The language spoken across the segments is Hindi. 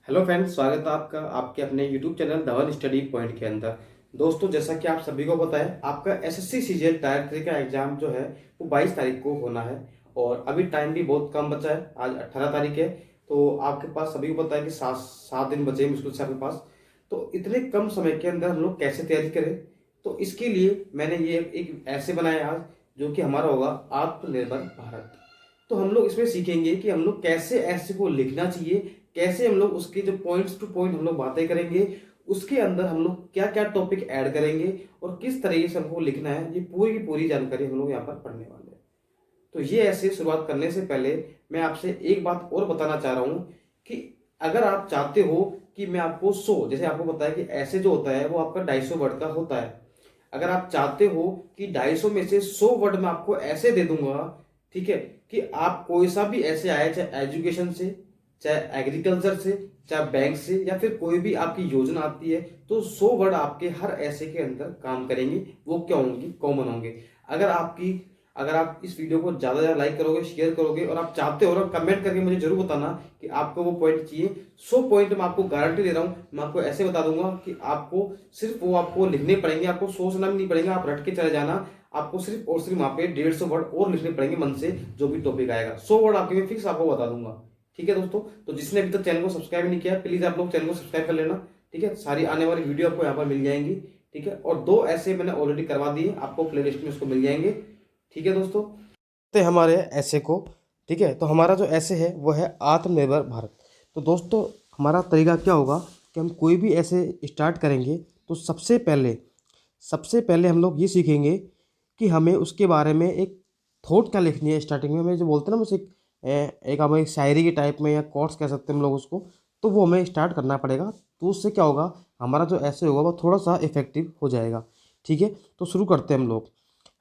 हेलो फ्रेंड्स, स्वागत है आपका आपके अपने YouTube channel Dhawan study point के अंदर। दोस्तों, जैसा कि आप सभी को पता है, आपका एसएससी सीजीएल टायर 3 का एग्जाम जो है वो 22 तारीख को होना है। और अभी टाइम भी बहुत कम बचा है, आज 18 तारीख है। तो आपके पास सभी को पता है कि सात सात दिन बचे हैं मुश्किल से आपके पास। तो इतने कम समय के अंदर हम लोग कैसे तैयारी करें, तो इसके लिए मैंने ये एक ऐसे बनाया आज, जो कि हमारा होगा आत्मनिर्भर भारत। तो हम लोग इसमें सीखेंगे कि हम लोग कैसे ऐसे को लिखना चाहिए, कैसे हम लोग उसके जो पॉइंट्स टू पॉइंट हम लोग बातें करेंगे, उसके अंदर हम लोग क्या क्या टॉपिक ऐड करेंगे और किस तरीके से हमको लिखना है, ये पूरी की पूरी जानकारी हम लोग यहाँ पर पढ़ने वाले हैं। तो ये ऐसे शुरुआत करने से पहले मैं आपसे एक बात और बताना चाह रहा हूँ कि अगर आप चाहते हो कि मैं आपको 100, जैसे आपको पता है कि ऐसे जो होता है वो आपका 250 वर्ड का होता है। अगर आप चाहते हो कि 250 में से 100 वर्ड मैं आपको ऐसे दे दूंगा, ठीक है, कि आप कोई सा भी ऐसे आए, चाहे एजुकेशन से, चाहे एग्रीकल्चर से, चाहे बैंक से, या फिर कोई भी आपकी योजना आती है, तो 100 वर्ड आपके हर ऐसे के अंदर काम करेंगे। वो क्या होंगे? कॉमन होंगे। अगर आपकी अगर आप इस वीडियो को ज्यादा ज्यादा लाइक करोगे, शेयर करोगे, और आप चाहते हो ना, कमेंट करके मुझे जरूर बताना कि आपको वो पॉइंट चाहिए। 100 पॉइंट मैं आपको गारंटी दे रहा हूं, मैं आपको ऐसे बता दूंगा कि आपको सिर्फ वो आपको लिखने पड़ेंगे, आपको सोचना भी नहीं पड़ेगा, आप रट के चले जाना। आपको सिर्फ और सिर्फ वहां पे 150 वर्ड और लिखने पड़ेंगे मन से, जो भी टॉपिक आएगा 100 वर्ड आपके में फिक्स आपको बता दूंगा। ठीक है दोस्तों, तो जिसने अभी तक चैनल को सब्सक्राइब नहीं किया, प्लीज आप लोग चैनल को सब्सक्राइब कर लेना। ठीक है, सारी आने वाली वीडियो आपको यहाँ पर मिल जाएंगी। ठीक है, और 2 ऐसे मैंने ऑलरेडी करवा दिए, आपको प्लेलिस्ट में उसको मिल जाएंगे। ठीक है दोस्तों, तो हमारे ऐसे को, ठीक है, तो हमारा जो ऐसे है वो है आत्मनिर्भर भारत। तो दोस्तों, हमारा तरीका क्या होगा कि हम कोई भी ऐसे स्टार्ट करेंगे तो सबसे पहले हम लोग ये सीखेंगे कि हमें उसके बारे में एक थॉट क्या लिखनी है। स्टार्टिंग में हमें जो बोलते हैं ना, मुझे एक हमें शायरी के टाइप में, या कोट्स कह सकते हैं हम लोग उसको, तो वो हमें स्टार्ट करना पड़ेगा। तो उससे क्या होगा, हमारा जो ऐसे होगा वो थोड़ा सा इफेक्टिव हो जाएगा। ठीक है, तो शुरू करते हैं हम लोग।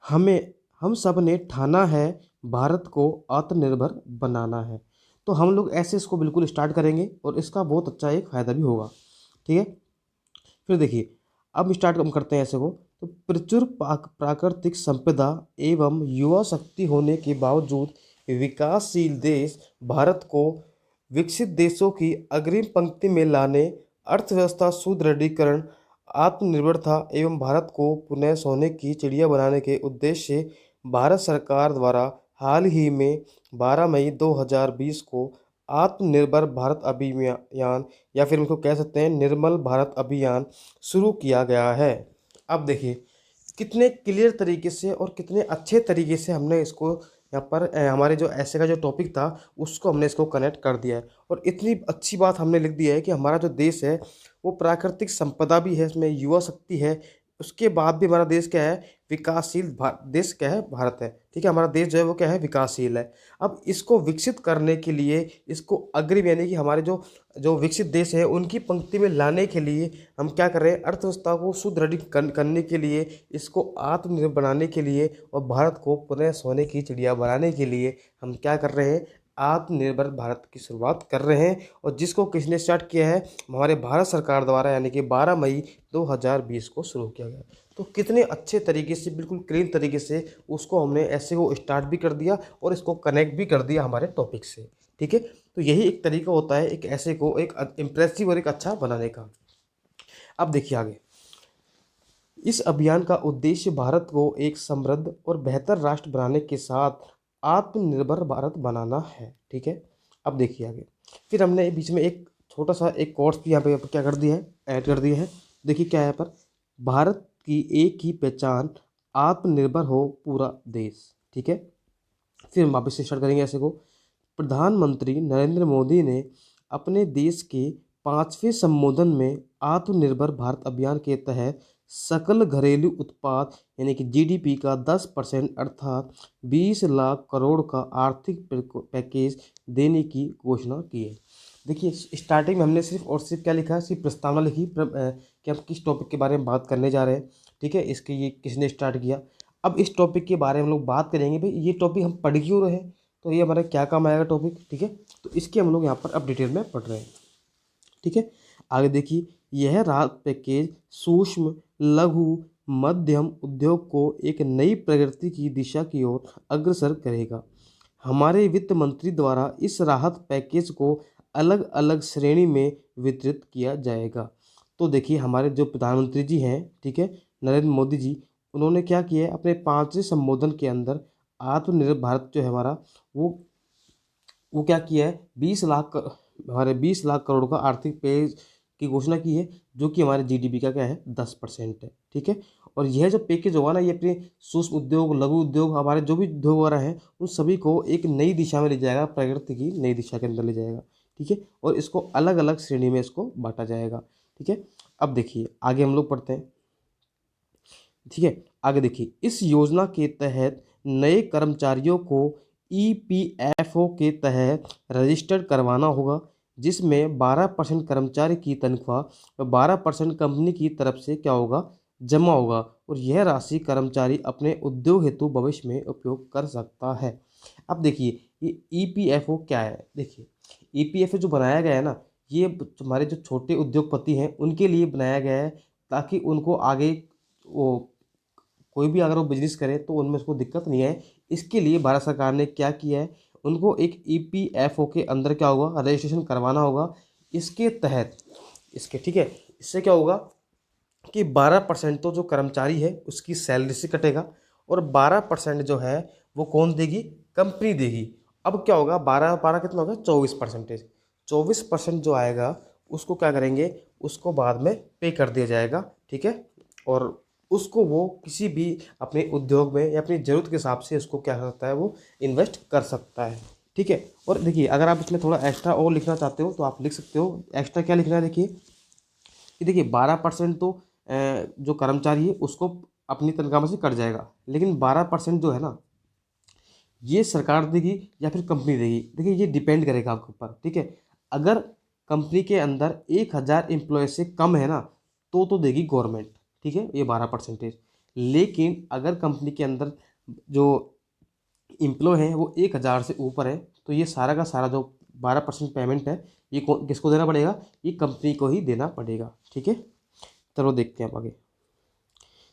हमें हम सब ने ठाना है, भारत को आत्मनिर्भर बनाना है। तो हम लोग ऐसे इसको बिल्कुल स्टार्ट करेंगे और इसका बहुत अच्छा एक फायदा भी होगा। ठीक है, फिर देखिए, अब स्टार्ट हम करते हैं ऐसे को। तो प्रचुर प्राकृतिक संपदा एवं युवा शक्ति होने के बावजूद विकासशील देश भारत को विकसित देशों की अग्रिम पंक्ति में लाने, अर्थव्यवस्था सुदृढ़ीकरण, आत्मनिर्भरता एवं भारत को पुनः सोने की चिड़िया बनाने के उद्देश्य से भारत सरकार द्वारा हाल ही में 12 मई 2020 को आत्मनिर्भर भारत अभियान, या फिर इसको कह सकते हैं निर्मल भारत अभियान, शुरू किया गया है। अब देखिए, कितने क्लियर तरीके से और कितने अच्छे तरीके से हमने इसको यहाँ पर हमारे जो ऐसे का जो टॉपिक था उसको हमने इसको कनेक्ट कर दिया है। और इतनी अच्छी बात हमने लिख दिया है कि हमारा जो देश है वो प्राकृतिक संपदा भी है, इसमें युवा शक्ति है, उसके बाद भी हमारा देश क्या है, विकासशील देश क्या है, भारत है। ठीक है, हमारा देश जो है वो क्या है, विकासशील है। अब इसको विकसित करने के लिए, इसको अग्रिम यानी कि हमारे जो जो विकसित देश है उनकी पंक्ति में लाने के लिए हम क्या कर रहे हैं, अर्थव्यवस्था को सुदृढ़ करने के लिए, इसको आत्मनिर्भर बनाने के लिए, और भारत को पुनः सोने की चिड़िया बनाने के लिए हम क्या कर रहे हैं, आत्मनिर्भर भारत की शुरुआत कर रहे हैं। और जिसको किसने स्टार्ट किया है, हमारे भारत सरकार द्वारा, यानी कि 12 मई 2020 को शुरू किया गया। तो कितने अच्छे तरीके से, बिल्कुल क्लीन तरीके से उसको हमने ऐसे को स्टार्ट भी कर दिया और इसको कनेक्ट भी कर दिया हमारे टॉपिक से। ठीक है, तो यही एक तरीका होता है एक ऐसे को एक इम्प्रेसिव और एक अच्छा बनाने का। अब देखिए आगे, इस अभियान का उद्देश्य भारत को एक समृद्ध और बेहतर राष्ट्र बनाने के साथ आत्मनिर्भर भारत बनाना है। ठीक है, अब देखिए आगे, फिर हमने बीच में एक छोटा सा एक कोर्स भी यहाँ पे क्या कर दिया है, ऐड कर दिया है। देखिए क्या है यहाँ पर, भारत की एक ही पहचान, आत्मनिर्भर हो पूरा देश। ठीक है, फिर हम वापस से स्टार्ट करेंगे ऐसे को। प्रधानमंत्री नरेंद्र मोदी ने अपने देश के 5वें संबोधन में आत्मनिर्भर भारत अभियान के तहत सकल घरेलू उत्पाद यानी कि जीडीपी का 10% अर्थात 20 लाख करोड़ का आर्थिक पैकेज देने की घोषणा की है। देखिए, स्टार्टिंग में हमने सिर्फ और सिर्फ क्या लिखा है, सिर्फ प्रस्तावना लिखी कि हम किस टॉपिक के बारे में बात करने जा रहे हैं। ठीक है, इसके ये किसने स्टार्ट किया। अब इस टॉपिक के बारे में हम लोग बात करेंगे, भाई ये टॉपिक हम पढ़ क्यों रहे हैं, तो ये हमारा क्या काम आएगा टॉपिक। ठीक है, तो इसके हम लोग यहाँ पर अब डिटेल में पढ़ रहे हैं। ठीक है, आगे देखिए, यह राहत पैकेज सूक्ष्म लघु मध्यम उद्योग को एक नई प्रगति की दिशा की ओर अग्रसर करेगा। हमारे वित्त मंत्री द्वारा इस राहत पैकेज को अलग अलग श्रेणी में वितरित किया जाएगा। तो देखिए हमारे जो प्रधानमंत्री जी हैं, ठीक है, नरेंद्र मोदी जी, उन्होंने क्या किया है अपने 5वें संबोधन के अंदर, आत्मनिर्भर भारत जो है हमारा, वो वो क्या किया है, 20 लाख हमारे 20 लाख करोड़ का आर्थिक पैकेज की घोषणा की है, जो कि हमारे जीडीपी का क्या है, 10% है, ठीक है। और यह जो पैकेज होगा ना, ये अपने सूक्ष्म उद्योग, लघु उद्योग, हमारे जो भी उद्योग वगैरह हैं, उन सभी को एक नई दिशा में ले जाएगा, प्रगति की नई दिशा के अंदर ले जाएगा, ठीक है। और इसको अलग अलग श्रेणी में इसको बांटा जाएगा, ठीक है। अब देखिए आगे हम लोग पढ़ते हैं, ठीक है। आगे देखिए, इस योजना के तहत नए कर्मचारियों को ईपीएफओ के तहत रजिस्टर्ड करवाना होगा, जिसमें 12% कर्मचारी की तनख्वाह और 12% कंपनी की तरफ से क्या होगा, जमा होगा, और यह राशि कर्मचारी अपने उद्योग हेतु भविष्य में उपयोग कर सकता है। अब देखिए ये ईपीएफओ क्या है। देखिए ईपीएफओ जो बनाया गया है ना, ये हमारे जो छोटे उद्योगपति हैं उनके लिए बनाया गया है, ताकि उनको आगे वो कोई भी अगर वो बिजनेस करे तो उनमें उसको दिक्कत नहीं है। इसके लिए भारत सरकार ने क्या किया है, उनको एक ईपीएफओ के अंदर क्या होगा, रजिस्ट्रेशन करवाना होगा। इसके तहत इसके ठीक है, इससे क्या होगा कि 12% तो जो कर्मचारी है उसकी सैलरी से कटेगा, और 12% जो है वो कौन देगी, कंपनी देगी। अब क्या होगा, 12 12 कितना होगा, 24%। 24% जो आएगा उसको क्या करेंगे, उसको बाद में पे कर दिया जाएगा, ठीक है। और उसको वो किसी भी अपने उद्योग में या अपनी ज़रूरत के हिसाब से उसको क्या कर सकता है, वो इन्वेस्ट कर सकता है, ठीक है। और देखिए अगर आप इसमें थोड़ा एक्स्ट्रा और लिखना चाहते हो तो आप लिख सकते हो। एक्स्ट्रा क्या लिखना है, देखिए कि देखिए 12% तो जो कर्मचारी है उसको अपनी तनख्वाह में से कट जाएगा, लेकिन 12% जो है ना, ये सरकार देगी या फिर कंपनी देगी। देखिए ये डिपेंड करेगा आपके ऊपर, ठीक है। अगर कंपनी के अंदर 1000 एम्प्लॉय से कम है ना, तो देगी गवर्नमेंट, ठीक है, ये 12%। लेकिन अगर कंपनी के अंदर जो एम्प्लॉय हैं वो 1000 से ऊपर है, तो ये सारा का सारा जो 12% पेमेंट है, ये किसको देना पड़ेगा, ये कंपनी को ही देना पड़ेगा, ठीक है। चलो देखते हैं अब आगे।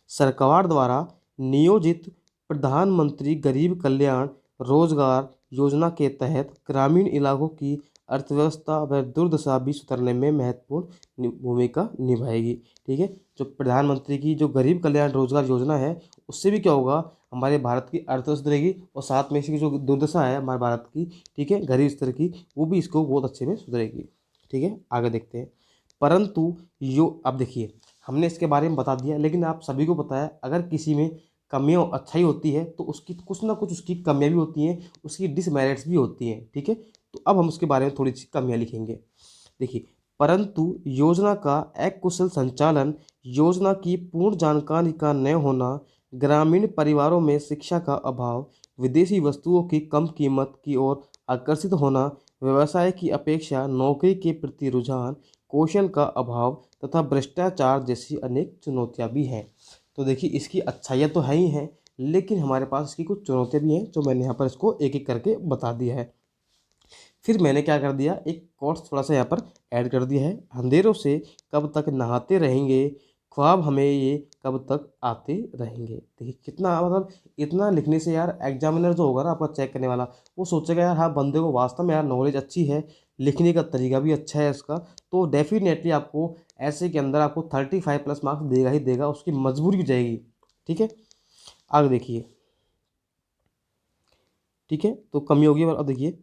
सरकार द्वारा नियोजित प्रधानमंत्री गरीब कल्याण रोजगार योजना के तहत ग्रामीण इलाकों की अर्थव्यवस्था व दुर्दशा भी सुधरने में महत्वपूर्ण भूमिका निभाएगी, ठीक है। जो प्रधानमंत्री की जो गरीब कल्याण रोजगार योजना है, उससे भी क्या होगा, हमारे भारत की अर्थव्यवस्था सुधरेगी, और साथ में इसकी जो दुर्दशा है हमारे भारत की, ठीक है, गरीब स्तर की, वो भी इसको बहुत अच्छे में सुधरेगी, ठीक है। आगे देखते हैं। परंतु यो अब देखिए हमने इसके बारे में बता दिया, लेकिन आप सभी को पता है अगर किसी में कमियां अच्छाई होती है तो उसकी कुछ ना कुछ उसकी कमियां भी होती हैं, उसकी डिसमेरिट्स भी होती हैं, ठीक है। तो अब हम उसके बारे में थोड़ी सी कमियां लिखेंगे। देखिए, परंतु योजना का अकुशल संचालन, योजना की पूर्ण जानकारी का न होना, ग्रामीण परिवारों में शिक्षा का अभाव, विदेशी वस्तुओं की कम कीमत की ओर आकर्षित होना, व्यवसाय की अपेक्षा नौकरी के प्रति रुझान, कौशल का अभाव तथा भ्रष्टाचार जैसी अनेक चुनौतियां भी हैं। तो देखिए इसकी अच्छाइयाँ तो है ही हैं, लेकिन हमारे पास इसकी कुछ चुनौतियाँ भी हैं, जो मैंने यहाँ पर इसको एक एक करके बता दिया है। फिर मैंने क्या कर दिया, एक कोट्स थोड़ा सा यहाँ पर ऐड कर दिया है। अंधेरों से कब तक नहाते रहेंगे, ख्वाब हमें ये कब तक आते रहेंगे। देखिए कितना मतलब, इतना लिखने से यार एग्जामिनर जो होगा ना आपका चेक करने वाला, वो सोचेगा यार हाँ बंदे को वास्तव में यार नॉलेज अच्छी है, लिखने का तरीका भी अच्छा है इसका, तो डेफिनेटली आपको ऐसे के अंदर आपको 35+ मार्क्स देगा ही देगा, उसकी मजबूरी हो जाएगी, ठीक है। आगे देखिए, ठीक है, तो कमी होगी। और अब देखिए,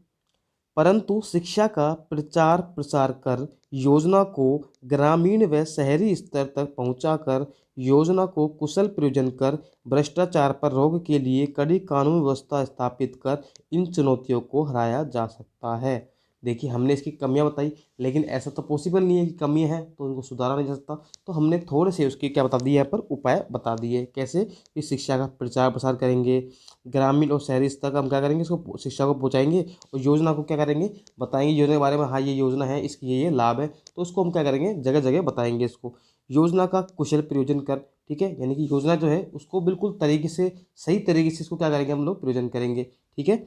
परंतु शिक्षा का प्रचार प्रसार कर, योजना को ग्रामीण व शहरी स्तर तक पहुंचाकर, योजना को कुशल प्रयोजन कर, भ्रष्टाचार पर रोक के लिए कड़ी कानून व्यवस्था स्थापित कर इन चुनौतियों को हराया जा सकता है। देखिए हमने इसकी कमियां बताई, लेकिन ऐसा तो पॉसिबल नहीं है कि कमियां हैं तो उनको सुधारा नहीं जा सकता, तो हमने थोड़े से उसके क्या बता दिए यहाँ पर उपाय बता दिए। कैसे कि शिक्षा का प्रचार प्रसार करेंगे, ग्रामीण और शहरी स्तर का हम क्या करेंगे, इसको शिक्षा को पहुँचाएंगे, और योजना को क्या करेंगे, बताएंगे योजना के बारे में, हाँ ये योजना है, इसकी ये लाभ है, तो उसको हम क्या करेंगे, जगह जगह बताएंगे इसको। योजना का कुशल प्रयोजन कर, ठीक है, यानी कि योजना जो है उसको बिल्कुल तरीके से, सही तरीके से इसको क्या करेंगे, हम लोग प्रयोजन करेंगे, ठीक है।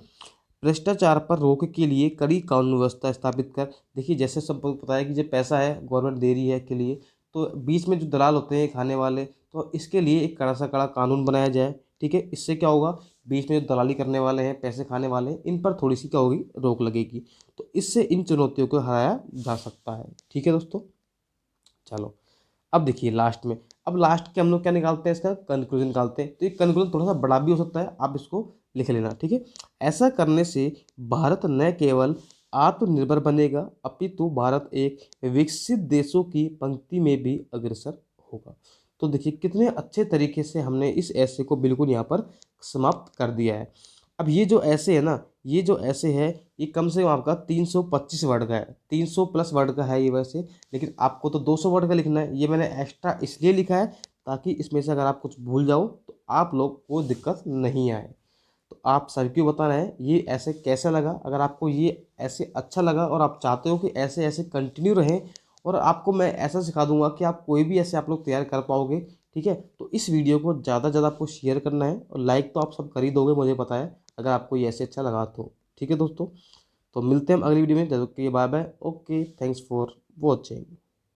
भ्रष्टाचार पर रोक के लिए कड़ी कानून व्यवस्था स्थापित कर, देखिए जैसे सब पता है कि जो पैसा है गवर्नमेंट दे रही है के लिए, तो बीच में जो दलाल होते हैं खाने वाले, तो इसके लिए एक कड़ा सा कड़ा कानून बनाया जाए, ठीक है। इससे क्या होगा, बीच में जो दलाली करने वाले हैं, पैसे खाने वाले हैं, इन पर थोड़ी सी क्या होगी, रोक लगेगी। तो इससे इन चुनौतियों को हराया जा सकता है। ठीक है दोस्तों, चलो अब देखिए लास्ट में, अब लास्ट के हम लोग क्या निकालते हैं, इसका कंक्लूजन निकालते हैं। तो ये कंक्लूजन थोड़ा सा बड़ा भी हो सकता है, आप इसको लिख लेना, ठीक है। ऐसा करने से भारत न केवल आत्मनिर्भर बनेगा, अपितु भारत एक विकसित देशों की पंक्ति में भी अग्रसर होगा। तो देखिए कितने अच्छे तरीके से हमने इस ऐसे को बिल्कुल यहाँ पर समाप्त कर दिया है। अब ये जो ऐसे है ना, ये जो ऐसे है, ये कम से कम आपका 325 वर्ड का है, 300 प्लस वर्ड का है ये वैसे, लेकिन आपको तो 200 वर्ड का लिखना है। ये मैंने एक्स्ट्रा इसलिए लिखा है ताकि इसमें से अगर आप कुछ भूल जाओ तो आप लोग को दिक्कत नहीं आए। तो आप सर क्यों बता रहे हैं ये ऐसे कैसा लगा। अगर आपको ये ऐसे अच्छा लगा और आप चाहते हो कि ऐसे ऐसे कंटिन्यू रहें और आपको मैं ऐसा सिखा दूंगा कि आप कोई भी ऐसे आप लोग तैयार कर पाओगे, ठीक है, तो इस वीडियो को ज़्यादा से ज़्यादा आपको शेयर करना है और लाइक तो आप सब कर ही दोगे, मुझे पता है, अगर आपको ये ऐसे अच्छा लगा तो। ठीक है दोस्तों, तो मिलते हैं हम अगली वीडियो में, जब तक के लिए bye bye, okay, thanks for watching.